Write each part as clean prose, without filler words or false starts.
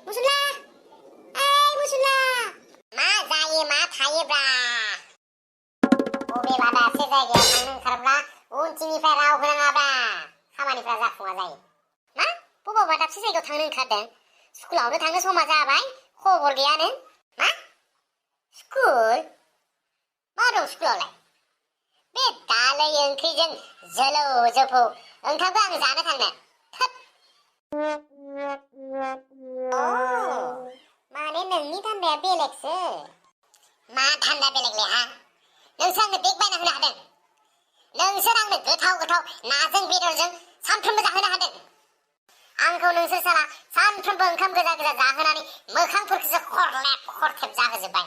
मुसुला ओइ मुसुला मा जायो मा थायोब्रा बबेबा दाबसे जायगायाव थांनो ओंखारब्ला उनथिंनिफ्राय राव होनाङाब्रा खामानिफ्रा जाफुङा जायो मा बबेबा दाबसे जायगायाव थांनो ओंखारदों स्कुलावनो थांनो समा जाबाय खबर गैया नों मा स्कुल मा दं स्कुलावलाय बे दालै ओंख्रिजों जोलौ जोफौ ओंखामखौ आं जानो थांनो थोद माने नोंनि धान्दाया बेलेगसो मा धान्दा बेलेगलै हा नोंसोर आंनो बेग बायना होनो हादों नोंसोर आंनो गोथाव गोथाव नाजों बेदरजों सानफ्रोमबो जाहोनो हादों आंखौ नोंसोर साला सानफ्रोमबो ओंखाम गोजा गोजा जाहोनानै मोखांफोरखौसो खरलेब खरथेब जाहोजोब्बाय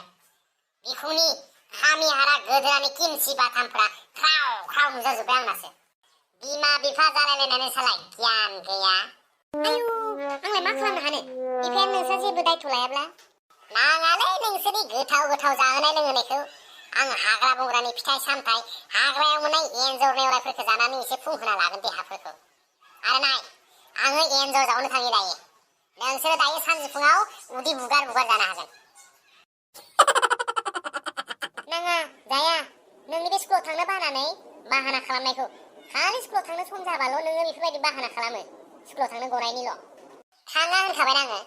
बिखुंनि खामि हारा गोदोनानि किमसि बाथामफ्रा ख्राव ख्राव नुजाजोब्बाय आंनासो बिमा बिफा जालायलायनानै सालाय गियान गैया आयु आंलाय मा खालामनो हानो बिफाया नोंसोर जेबो दायथ' लायाब्ला नाङालै नोंसोरनि गोथाव गोथाव जाहोनाय लोंहोनायखौ आं हाग्रा बंग्रानि फिथाइ सामथाइ हाग्रायाव मोननाय एन्जर नेवलायफोरखौ जानानै एसे फुंहोना लागोन देहाफोरखौ आरो नाय आङो एन्जर जावनो थाङो दायो नोंसोरो दायो सानजौफुङाव उदै बुगार बुगार जानो हागोन नाङा जाया नोंनि बे स्कुलाव थांनो बानानै बाहाना खालामनायखौ खालि स्कुलाव थांनो सम जाबाल' नोङो बेफोरबायदि बाहाना खालामो स्कुलाव थांनो गनायनिल' थाङा होनखाबाय आङो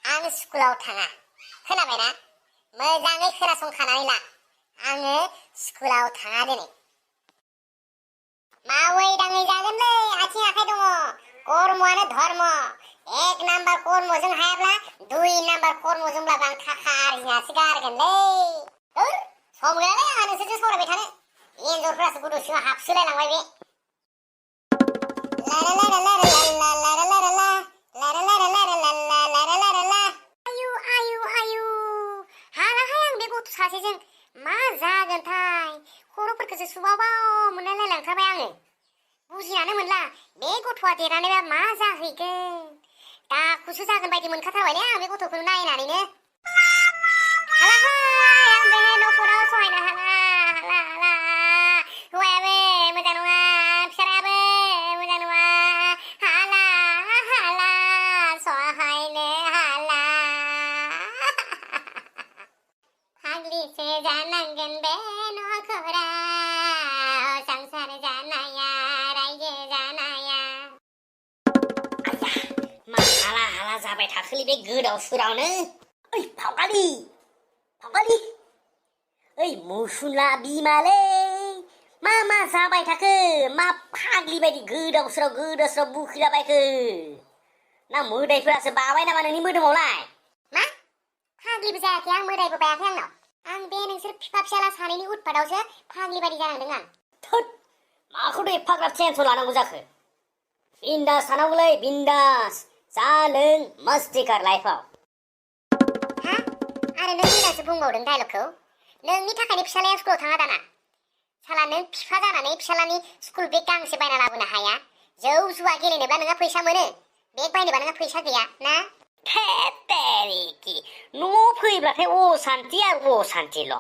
आं स्कुलाव थाङा खोनाबायना मोजाङै खोनासंखानानै ला आङो स्कुलाव थाङा दिनै मावै दाङै जागोनलै आथिं आखाइ दङ कर्मआनो धर्म एक नाम्बार कर्मजों हायाब्ला दुइ नाम्बार कर्मजोंब्लाबो आं थाखा आरजिनासो गारगोनलै सम गैयालै आंहा नोंसोरजों सावरायबाय थानो एन्जरफ्रासो गुदुं सिङाव हाबसोलायलांबाय बे आयु आयु आयु हालाहाय आं बे गथ' सासेजों मा जागोनथाय खर'फोरखौसो सुबावबाव मोनलायलायलांथारबाय आङो बुजिनानै मोनला बे गथ'आ देरनानैबा मा जाहैगोन दाखुसो जागोन बायदि मोनखाथारबायलै आं बे गथ'खौ नायनानैनो हालाहाय आं बे न'खराव सहायनो हाला हौवायाबो मोजां नङा फिसाराबो मोजां नङा हाला हाला सहायनो हाला फाग्लिसो जानांगोन बे न'खराव संसार जानाया रायजो जानाया आया मा हाला हाला जाबाय थाखोलै बे गोदाव सोरावनो ओइ फावगालि ओइ मुसुला बिमालै मा जाबाय थाखो मा फाग्लि बायदि गोदाव सोराव बुखिलाबायखो ना मोदायफोरासो बाबाय नामा नोंनि मोदोमावलाय मा फाग्लिबो जायाखै आं मोदायबो बायाखै आंनाव आं बे नोंसोर फिफा फिसाला सानैनि उतपादावसो फाग्लि बायदि जानांदों आं थोद माखौथ' एफाग्राब टेनसन लानांगौ जाखो बिन्दास थानांगौलै बिन्दास जा लों मस्तिकार लाइफआव हा आरो नों मोजांसो बुंबावदों डायलगखौ नोंनि थाखायनो फिसालाया स्कुलाव थाङा दाना साला नों फिफा जानानै फिसालानि स्कुल बेग गांसे बायना लाबोनो हाया जौ जुवा गेलेनोब्ला नोंहा फैसा मोनो बेग बायनोबा नोंहा फैसा गैया ना न'आव फैब्लाथाय असान्ति आरो असान्तिल'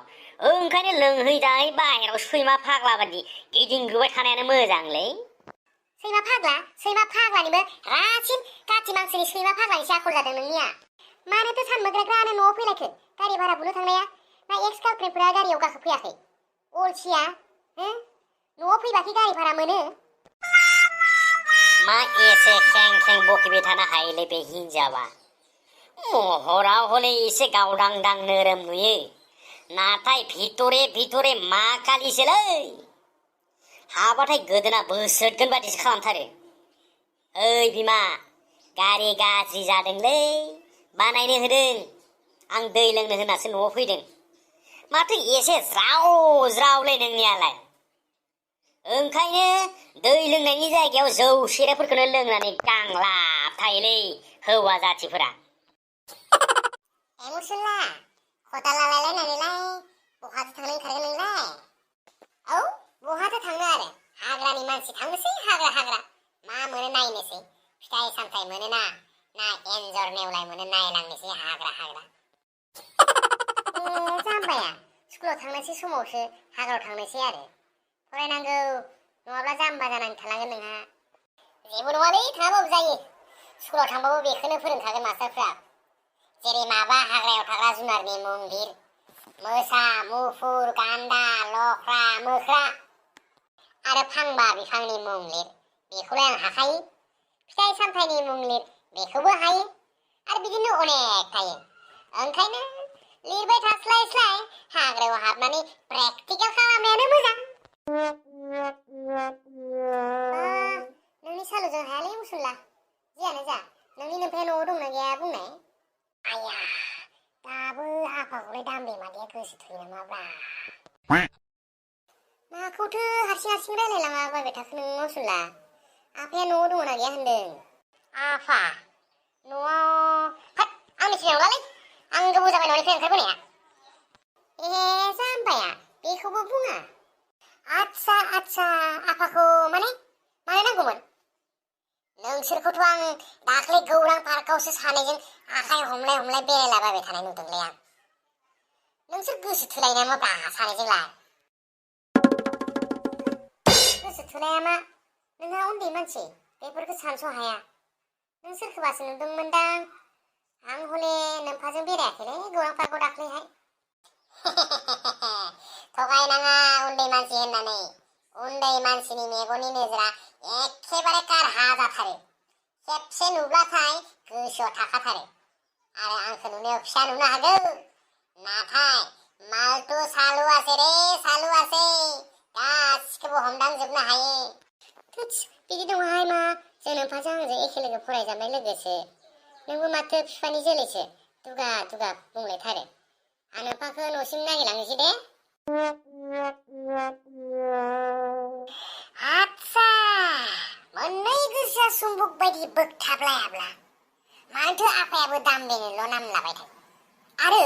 ओंखायनो लोंहैजाहै बाहेराव सैमा फाग्ला बादि गिदिंग्रोबाय थानायानो मोजांलै सैमा फाग्लानिबो रासिन काति मांसोनि सैमा फाग्लानिसो आखल जादों नोंनिया मानोथो सानमोग्राग्रानो न'आव फैलायखो गारि भारा बुनो थांनाया ना एक्स गार्लफ्रेन्डफोरा गारियाव गाखोफैयाखै अलसिया न'आव फैबाखि गारि भारा मोनो मा एसे खें खें बकिबाय थानो हायोलै बे हिन्जावा महराव हले एसे गावदांदां नोरोम नुयो नाथाय भितरे मा कालिसोलै हाबाथाय गोदोना बोसोरगोन बादिसो खालामथारो ओइ बिमा गारि गाज्रि जादोंलै बानायनो होदों आं दै लोंनो होनासो न'आव फैदों माथो एसे ज्रावलै नोंनियालाय ओंखायनो दै लोंनायनि जायगायाव जौ सेरेबफोरखौनो लोंनानै गांलाब थायोलै हौवा जाथिफोरा मुसुला खदाल लालायलायनानैलाय बहाथो थांनो ओंखारगोन नोंलाय औ बहाथो थांनो आरो हाग्रानि मानसि थांनोसै हाग्रा मा मोनो नायनोसै फिथाइ सामथाइ मोनो ना एन्जर नेवलाय मोनो नायलांनोसै हाग्रा जाम्बाया स्कुलाव थांनोसै समावसो हाग्रायाव थांनोसै आरो फरायनांगौ नङाब्ला जाम्बा जानानै थालांगोन नोंहा जेबो नङालै थाङाबाबो जायो स्कुलाव थांबाबो बेखौनो फोरोंखागोन मास्टारफ्रा जेरै माबा हाग्रायाव थाग्रा जुनारनि मुं लिर मोसा मुफुर गान्दा लख्रा मोख्रा आरो फांबा बिफांनि मुं लिर बेखौलाय आं हाखायो फिथाइ सामथाइनि मुं लिर बेखौबो हायो आरो बिदिनो अनेक थायो ओंखायनो लिरबाय थास्लायस्लाय हाग्रायाव हाबनानै प्रेक्टिकेल खालामनायानो मोजां नोंनि सालुजों हायालै मुसुल्ला जियानो जा नोंनि नोमफाया न'आव दंना गैया बुंनाय आया दाबो आफाखौलाय दामब्रे मादैया गोसो थोयो नामाब्रा माखौथो हारसिं रायलायलांलाबायबाय थाखो नों मुसुल्ला आफाया न'आव दंना गैया होनदों आफा न'आव हाट आं मिथिनाय नंलालै आं गोबाव जाबाय न'निफ्राय ओंखारबोनाया ए जाम्बाया बेखौबो बुङा आच्छा आफाखौ माने मानो नांगौमोन नोंसोरखौथ' आं दाख्लै गौरां पार्कआवसो सानैजों आखाइ हमलाय बेरायलाबायबाय थानाय नुदोंलै आं नोंसोर गोसो थोलाय नामाब्रा सानैजोंलाय गोसो थोलाया मा नोंहा उन्दै मानसि बेफोरखौ सानस' हाया नों सोरखौबासो नुदोंमोनदां आं हले नोमफाजों बेरायाखैलै गौरां पार्कआव दाख्लैहाय थगायनाङा उन्दै मानसि होननानै उन्दै मानसिनि मेगननि नोजोरा एखेबारे कारहा जाथारो खेबसे नुब्लाथाय गोसोआव थाखाथारो आरो आंखौ नुनायाव फिसा नुनो हागौ नाथाय मालतु सालुआसै रे सालुआसै गासिखौबो हमदांजोबनो हायो थुस बिदि दङहाय मा जों नोमफाजों आंजों एखे लोगो फरायजाबनाय लोगोसो नोंबो माथो बिफानि जोलैसो दुगा बुंलायथारो आं नोमफाखौ न'सिम नागिरलांनोसै दे आच्छा मोननै गोसोआ सुम्बुक बायदि बोगथाबलायाब्ला मानोथो आफायाबो दामब्रेनोल' नाम लाबाय थायो आरो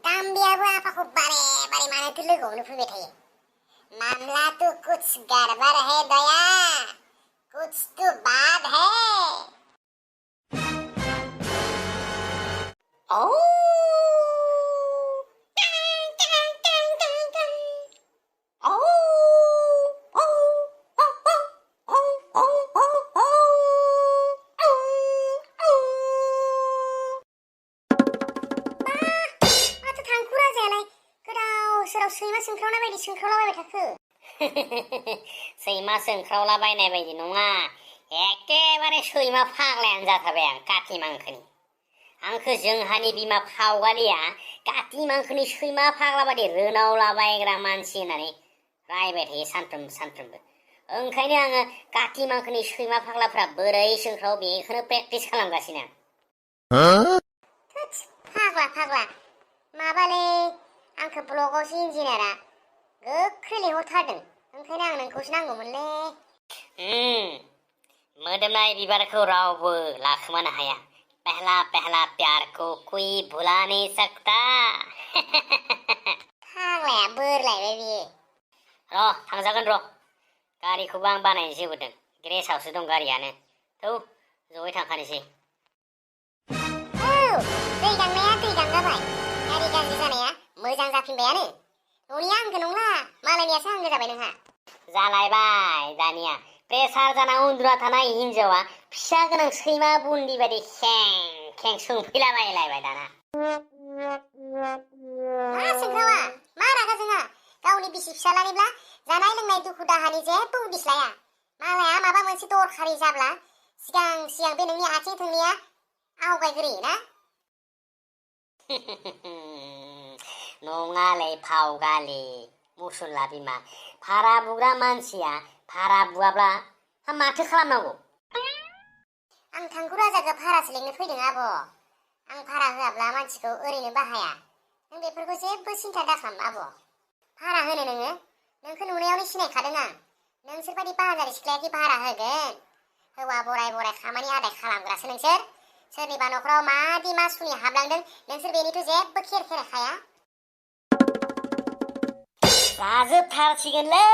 दामब्रेयाबो आफाखौ बारे मानोथो लोगोआवनो फैबाय थायो मामला तो कुछ गड़बड़ है दया कुछ तो बात है ओ सैमा सोंख्रावलाबायनाय बायदि नङा एखेबारे सैमा फाग्लायानो जाथारबाय आं काति मांखोनि आंखौ जोंहानि बिमा फावगालिया काति मांखोनि सैमा फाग्ला बायदि रोनावलाबायग्रा मानसि होननानै रायबाय थायो सानफ्रोमबो ओंखायनो आङो काति मांखोनि सैमा फाग्लाफ्रा बोरै सोंख्राव बेखौनो प्रेक्टिस खालामगासिनो फाग्ला माबालै आंखौ ब्लगावसो इन्जिनियारा गोख्रै लिंहरथारदों ओंखायनो आं नोंखौसो नांगौमोनलै मोदोमनाय बिबारखौ रावबो लाखोमानो हाया पहला प्यार को कोई भुला नहीं सकता फाग्लाया बोरलायबाय बियो थांजागोन र' गारिखौबो आं बानायनोसो होबोदों ग्रेसावसो दं गारियानो थौ जयै थांखानोसै दै गांजाबाय गारि गाज्रि जानाया मोजां जाफिनबायानो न'निया आंगो नंला मालायनियासो आंगो जाबाय नोंहा जालायबाय दानिया प्रेसार जाना उन्दुना थानाय हिन्जावा फिसा गोनां सैमा बुन्दि बायदि खें सोंफैलाबायलायबाय दाना मा सोंख्रावा मा रागा जोंहा गावनि बिसि फिसालानिब्ला जानाय लोंनाय दुखु दाहानि जेबो उदिस लाया मालाया माबा मोनसे दरखारि जाब्ला सिगां बे नोंनि आथिं थोंनैया आवगायग्रोयोना नङालै फावगालि मुसुल्ला बिमा भारा बुग्रा मानसिया भारा बुआब्ला माथो खालामनांगौ आं थांगु राजाखौ भारासो लिंनो फैदों आब' आं भारा होआब्ला मानसिखौ ओरैनो बाहाया नों बेफोरखौ जेबो सिन्था दाखालाम आब' भारा होनो नोंखौ नुनायावनो सिनायखादों आं नोंसोर बायदि बाहाजारि सिख्लायाखि भारा होगोन हौवा बराय खामानि आदाय खालामग्रासो नोंसोर सोरनिबा न'खराव मादि मा सुनि हाबलांदों नोंसोर बेनिथ' जेबो खेर खाया जाजोबथारसिगोनलै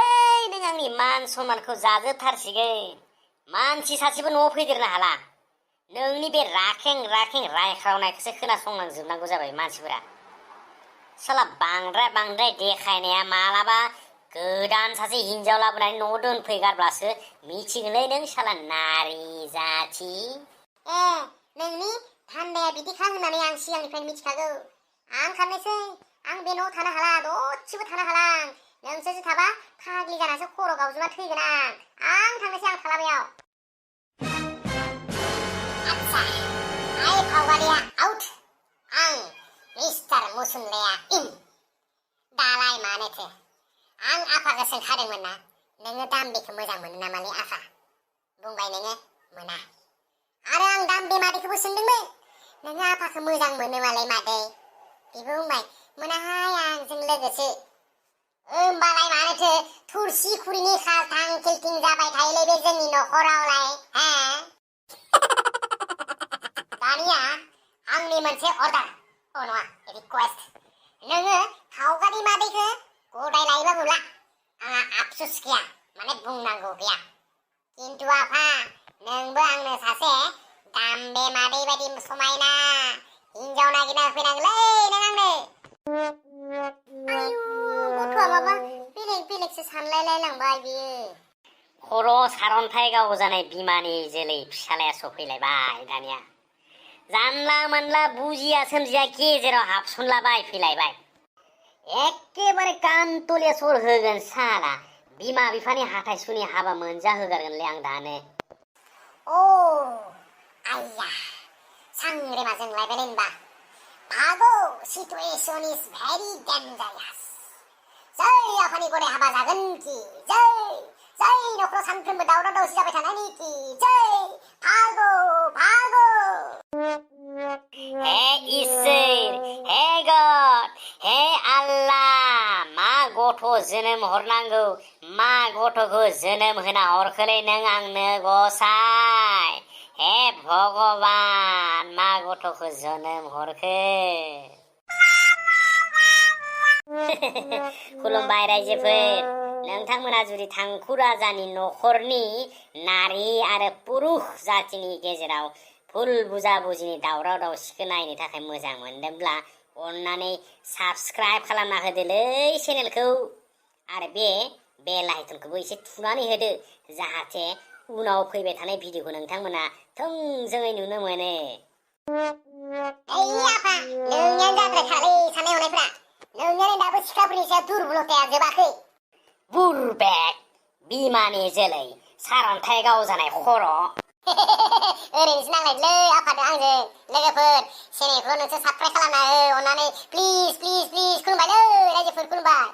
नों आंनि मान सन्मानखौ जाजोबथारसिगोन मानसि सासेबो न'आव फैदेरनो हाला नोंनि बे राखें रायख्रावनायखौसो खोनासंलांजोबनांगौ जाबाय मानसिफोरा साला बांद्राय देखायनाया मालाबा गोदान सासे हिन्जाव लाबोनानै न'आव दोनफैगारब्लासो मिथिगोनलै नों साला नारि जाथि नोंनि थान्दाया बिदि खालाम होननानै आं सिगांनिफ्रायनो मिथिखागौ आं खारनोसै आं बे न'आव थानो हाला दसेबो थानो हाला नोंसोरसो थाबा फाग्लि जानासो खर' गावजोबना थैगोन आं थांनोसै आं थाला बेयाव आच्छा आइ फावगारिया आउट आं मिस्टार मुसुमलेया इन दालाय मानोथो आं आफाखौ सोंखादोंमोन ना नोङो दाम्बिखौ मोजां मोनो नामालै आफा बुंबाय नोङो मोना आरो आं दाम्बि मादैखौबो सोंदोंमोन नोङो आफाखौ मोजां मोनोमालाय मादै बेबो बुंबाय मोनाहाय आंजों लोगोसो होमबालाय मानोथो थुरसि खुरिनि खालथां खिलथिं जाबाय थायोलै बे जोंनि न'खरावलाय हा दानिया आंनि मोनसे अर्डार नङा रिकुवेस्ट नोङो फावगारि मादैखौ गदाय लायोबाबो ला आंहा आफसुस गैया माने बुंनांगौ गैया किन्तु आफा नोंबो आंनो सासे दाम्बे मादै बायदि समायना हिन्जाव नागिरना होफैनांगौलै नों आंनो आयु गथ'आ माबा बेलेगसो सानलायलायलांबाय बियो खर' सारन्थाइ गावजानाय बिमानि जोलै फिसालाया सफैलायबाय दानिया जानला मोनला बुजिया सोमजिया गेजेराव हाबसनलाबाय फैलायबाय एखेबारे कानतलिया सर होगोन साला बिमा बिफानि हाथाइ हाबा मोनजाहोगारगोनलै आं दानो आइया सांग्रेमाजों लायबायलै होनबा भागो सिटुएशन इज भेरी डेन्जारास जै आफानि गदाय हाबा जागोन कि जै न'खराव सानफ्रोमबो दावराव दावसि जाबाय थानायनि कि जै भागो हे इसोर हे गड हे आल्लाह मा गथ' जोनोम हरनांगौ मा गथ'खौ जोनोम होना हरखोलै नों आंनो गसाय हे भगबान मा गथ'खौ जोनोम हरखो खुलुमबाय रायजोफोर नोंथांमोना जुदि थांखु राजानि न'खरनि नारी आरो पुरुष जातिनि गेजेराव फुल बुजा बुजिनि दावराव दावसिखौ नायनो थाखाय मोजां मोनदोंब्ला अन्नानै साबस्क्राइब खालामना होदोलै चेनेलखौ आरो बे बेल आइकनखौबो एसे थुनानै होदो जाहाथे उनाव फैबाय थानाय भिडिअखौ नोंथांमोना थोंजोङै नुनो मोनो आफा नोंनियानो जाद्रायखालै साननाय हनायफ्रा नोंनियानो दाबो सिख्लाफोरनि सायाव दुरबलताया जोबाखै बुरबेक बिमानि जोलै सारन्थाइ गावजानाय खर' ओरैनोसो नांलायलै आफादो आंजों लोगोफोर चेनेलखौ नोंसोर साबस्क्राइब खालामना हो अन्नानै प्लिज खुलुमबायलै रायजोफोर खुलुमबाय